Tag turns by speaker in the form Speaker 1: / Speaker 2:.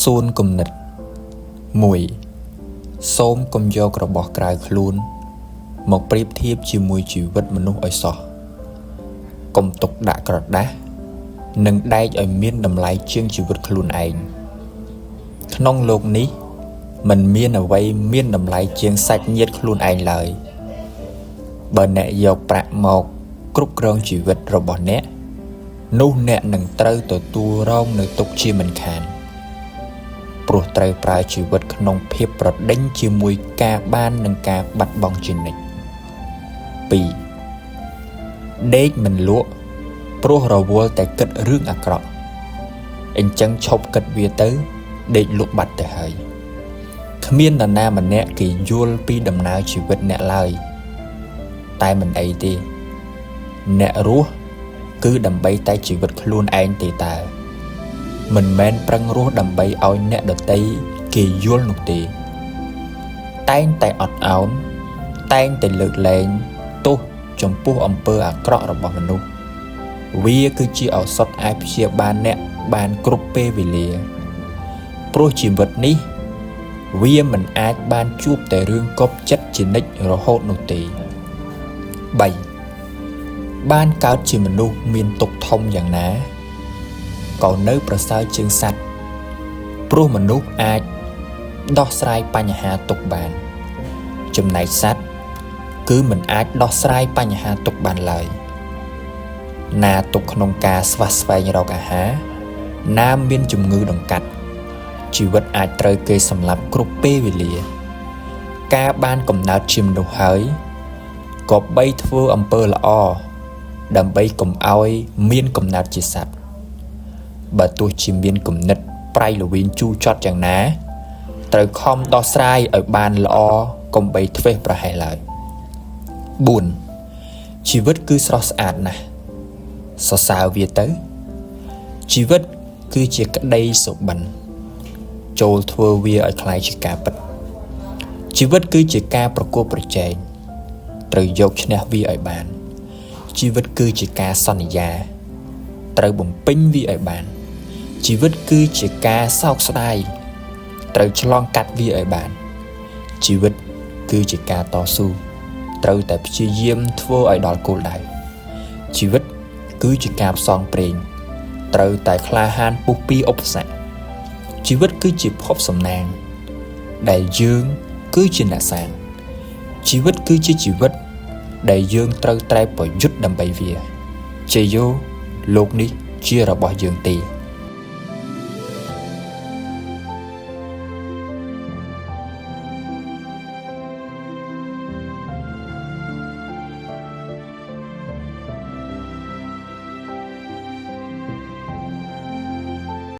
Speaker 1: សួនគំនិត 1. សូមកុំយករបស់ក្រៅខ្លួនមកប្រៀបធៀបជាមួយជីវិតមនុស្សឲ្យសោះកុំទុកដាក់ក្រដាសនិងដែកឲ្យមានតម្លៃជាងជីវិតខ្លួនឯងក្នុងលោកនេះមិនមានអ្វីមានតម្លៃជាងសាច់ញាតិខ្លួនឯងឡើយបើអ្នកយកប្រាក់មកគ្រប់គ្រងជីវិតរបស់អ្នកនោះអ្នកនឹងត្រូវទទួលរងនៅទុក្ខជាមិនខានព្រោះត្រូវប្រើជីវិតក្នុងភាពប្រដេញជាមួយការបាននិងការបាត់បង់ជានិច្ច 2. ដេកមិនលក់ព្រោះរវល់តែគិតរឿងអាក្រក់អញ្ចឹងឈប់គិតវាទៅដេកលក់បាត់ទៅហើយគ្មាននរណាម្នាក់គេយល់ពីដំណើរជីវិតអ្នកឡើយតែមិនអីទេអ្នករស់គឺដើម្បីតែជីវិតខ្លួនឯងទេតើមិនមែនប្រឹងរស់ដើម្បីឲ្យអ្នកដទៃគេយល់នោះទេតែងតែអត់ឱនតែងតែលើកលែងទោសចំពោះអំពើអាក្រក់របស់មនុស្សវាគឺជាឱសថអាចព្យាបាលអ្នកបានគ្រប់ពេលវេលាព្រោះជីវិតនេះវាមិនអាចបានជួបតែរឿងកប់ចិត្តជានិច្ចរហូតនោះទេ 3. បានកើតជាមនុស្សមានទុក្ខធំយ៉ាងណាក៏នៅប្រសើរជាងសត្វព្រោះមនុស្សអាចដោះស្រាយបញ្ហាទុក្ខបានចំណែកសត្វគឺមិនអាចដោះស្រាយបញ្ហាទុក្ខបានឡើយណាទុក្ខក្នុងការស្វះស្វែងរកអាហារណាមានជំងឺដង្កាត់ជីវិតអាចត្រូវគេសម្លាប់គ្រប់ពេលវេលាការបានកំណើតជាមនុស្សហើយក៏បីធ្វើអំពើល្អដើម្បីកុំឲ្យមានកំណើតជាសត្វបើទោះជាមានគំនិតប្រៃល្វីងជូរចត់យ៉ាងណាត្រូវខំដោះស្រាយឲ្យបានល្អកុំបីធ្វេសប្រហែសឡើយ 4. ជីវិតគឺស្រស់ស្អាតណាស់សរសើរវាទៅជីវិតគឺជាក្តីសុបិនចូលធ្វើវាឲ្យคล้ายជាការពិតជីវិតគឺជាការប្រកួតប្រជែងត្រូវយកឈ្នះវាឲ្យបានជីវិតគឺជាការសន្យាត្រូវបំពេញវាឲ្យបានជីវិតគឺជាការសោកស្ដាយត្រូវឆ្លងកាត់វាឲ្យបានជីវិតគឺជាការតស៊ូត្រូវតែព្យាយាមធ្វើឲ្យដល់គោលដៅជីវិតគឺជាការផ្សងព្រេងត្រូវតែក្លាហានពុះពីឧបសគ្គជីវិតគឺជាភពសំណាងដែលយើងគឺជាអ្នកសាងជីវិតគឺជាជីវិតដែលយើងត្រូវតែប្រយុទ្ធដើម្បីវាជ័យយោលោកនេះជារបស់យើងទេ